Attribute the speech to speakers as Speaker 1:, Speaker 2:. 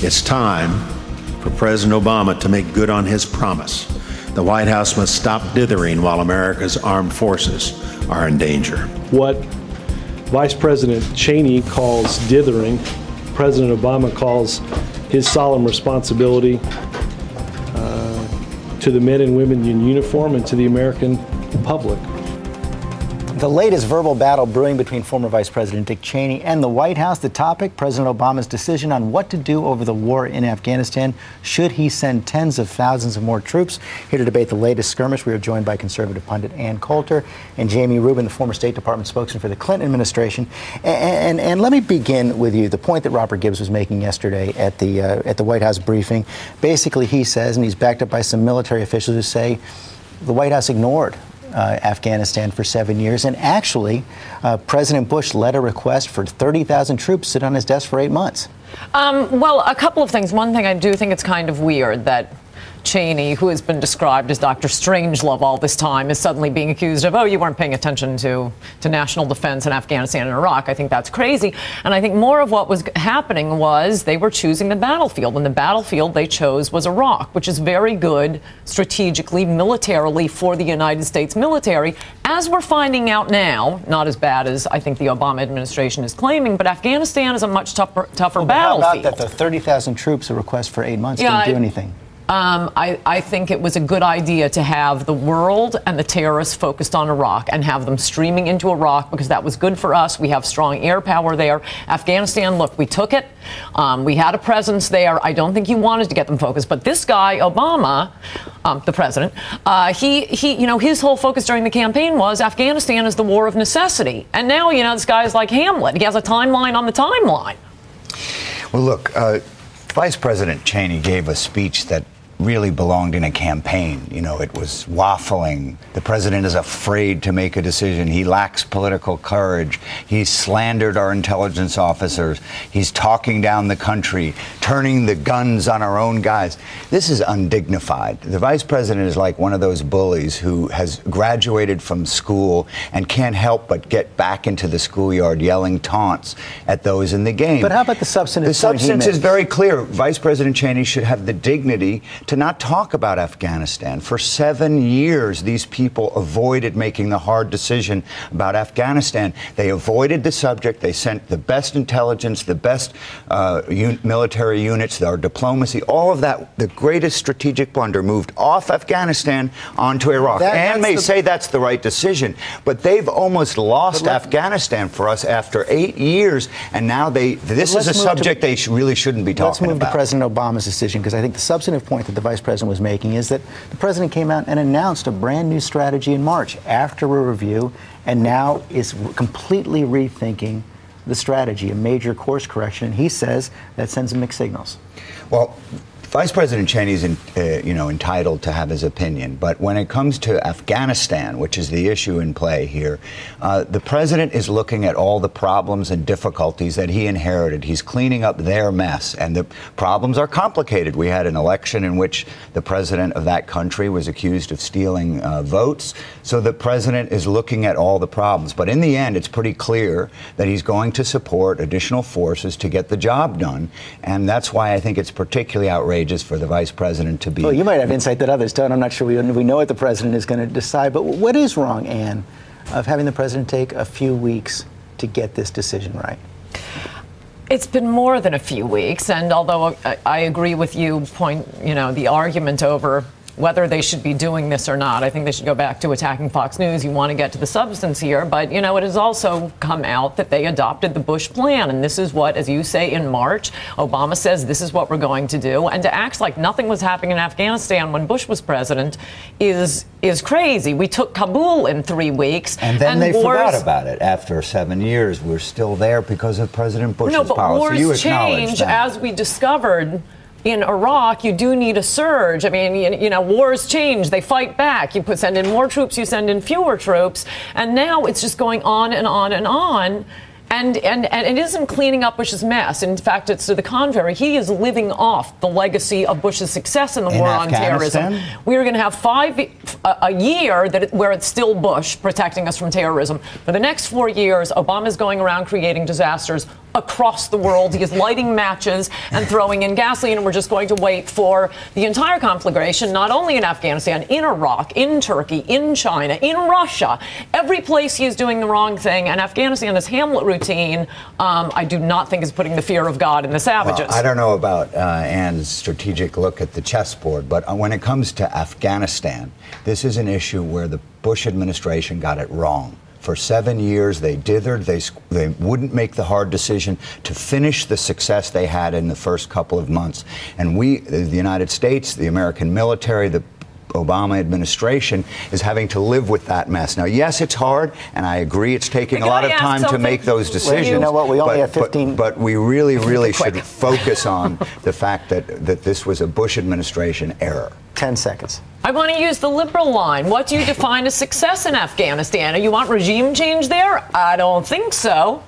Speaker 1: It's time for President Obama to make good on his promise. The White House must stop dithering while America's armed forces are in danger. What Vice President Cheney calls dithering, President Obama calls his solemn responsibility to the men and women in uniform and to the American public.
Speaker 2: The latest verbal battle brewing between former Vice President Dick Cheney and the White House. The topic, President Obama's decision on what to do over the war in Afghanistan. Should he send tens of thousands of more troops? Here to debate the latest skirmish, we are joined by conservative pundit Coulter and Jamie Rubin, the former State Department spokesman for the Clinton administration. And let me begin with you. The point that Robert Gibbs was making yesterday at the White House briefing. Basically, he says, and he's backed up by some military officials who say the White House ignored Afghanistan for 7 years, and actually President Bush led a request for 30,000 troops sit on his desk for 8 months.
Speaker 3: Well, a couple of things. One thing, I do think it's kind of weird that Cheney, who has been described as Dr. Strangelove all this time, is suddenly being accused of, oh, you weren't paying attention to national defense in Afghanistan and Iraq. I think that's crazy. And I think more of what was happening was they were choosing the battlefield, and the battlefield they chose was Iraq, which is very good strategically, militarily for the United States military. As we're finding out now, not as bad as I think the Obama administration is claiming, but Afghanistan is a much tougher battlefield.
Speaker 2: How about that the 30,000 troops, a request for 8 months, didn't do anything?
Speaker 3: I think it was a good idea to have the world and the terrorists focused on Iraq and have them streaming into Iraq because that was good for us. We have strong air power there. Afghanistan, look, we took it. We had a presence there. I don't think he wanted to get them focused. But this guy, Obama, the president, his whole focus during the campaign was Afghanistan is the war of necessity. And now, this guy is like Hamlet. He has a timeline on the timeline.
Speaker 4: Well, look, Vice President Cheney gave a speech that really belonged in a campaign. It was waffling. The president is afraid to make a decision. He lacks political courage. He slandered our intelligence officers. He's talking down the country, turning the guns on our own guys. This is undignified. The vice president is like one of those bullies who has graduated from school and can't help but get back into the schoolyard yelling taunts at those in the game.
Speaker 2: But how about the substantive?
Speaker 4: The substance is very clear. Vice President Cheney should have the dignity to not talk about Afghanistan. For 7 years, these people avoided making the hard decision about Afghanistan. They avoided the subject. They sent the best intelligence, the best military units, our diplomacy, all of that. The greatest strategic blunder moved off Afghanistan onto Iraq. And may say that's the right decision, but they've almost lost Afghanistan for us after 8 years, and now this is a subject they really shouldn't be talking about.
Speaker 2: Let's move to President Obama's decision, because I think the substantive point that the vice president was making is that the president came out and announced a brand new strategy in March after a review, and now is completely rethinking the strategy, a major course correction. And he says that sends mixed signals.
Speaker 4: Well, Vice President Cheney is, entitled to have his opinion, but when it comes to Afghanistan, which is the issue in play here, the president is looking at all the problems and difficulties that he inherited. He's cleaning up their mess, and the problems are complicated. We had an election in which the president of that country was accused of stealing votes, so the president is looking at all the problems. But in the end, it's pretty clear that he's going to support additional forces to get the job done, and that's why I think it's particularly outrageous for the vice president to be.
Speaker 2: Well, you might have insight that others don't. I'm not sure we know what the president is going to decide. But what is wrong, Ann, of having the president take a few weeks to get this decision right?
Speaker 3: It's been more than a few weeks, and although I agree with you, the argument over whether they should be doing this or not. I think they should go back to attacking Fox News. You want to get to the substance here, but it has also come out that they adopted the Bush plan, and this is what, as you say, in March, Obama says this is what we're going to do, and to act like nothing was happening in Afghanistan when Bush was president is crazy. We took Kabul in 3 weeks,
Speaker 4: and then they forgot about it. After 7 years, we're still there because of President Bush's policy.
Speaker 3: No, but wars change, as we discovered. In Iraq, you do need a surge. I mean, wars change. They fight back. You send in more troops, you send in fewer troops. And now it's just going on and on and on. And it isn't cleaning up Bush's mess. In fact, it's to the contrary. He is living off the legacy of Bush's success in the war on terrorism. We are going to have a year where it's still Bush protecting us from terrorism. For the next 4 years, Obama is going around creating disasters across the world. He is lighting matches and throwing in gasoline, and we're just going to wait for the entire conflagration, not only in Afghanistan, in Iraq, in Turkey, in China, in Russia. Every place he is doing the wrong thing, and Afghanistan, this Hamlet routine, I do not think is putting the fear of God in the savages.
Speaker 4: Well, I don't know about Ann's strategic look at the chessboard, but when it comes to Afghanistan, this is an issue where the Bush administration got it wrong. For 7 years, they dithered. They wouldn't make the hard decision to finish the success they had in the first couple of months. And we, the United States, the American military, the Obama administration is having to live with that mess. Now, yes, it's hard, and I agree it's taking a lot of time to make those decisions.
Speaker 2: Well, you know what? We only have 15.
Speaker 4: But we really should focus on the fact that this was a Bush administration error.
Speaker 2: 10 seconds.
Speaker 3: I want to use the liberal line. What do you define as success in Afghanistan? You want regime change there? I don't think so.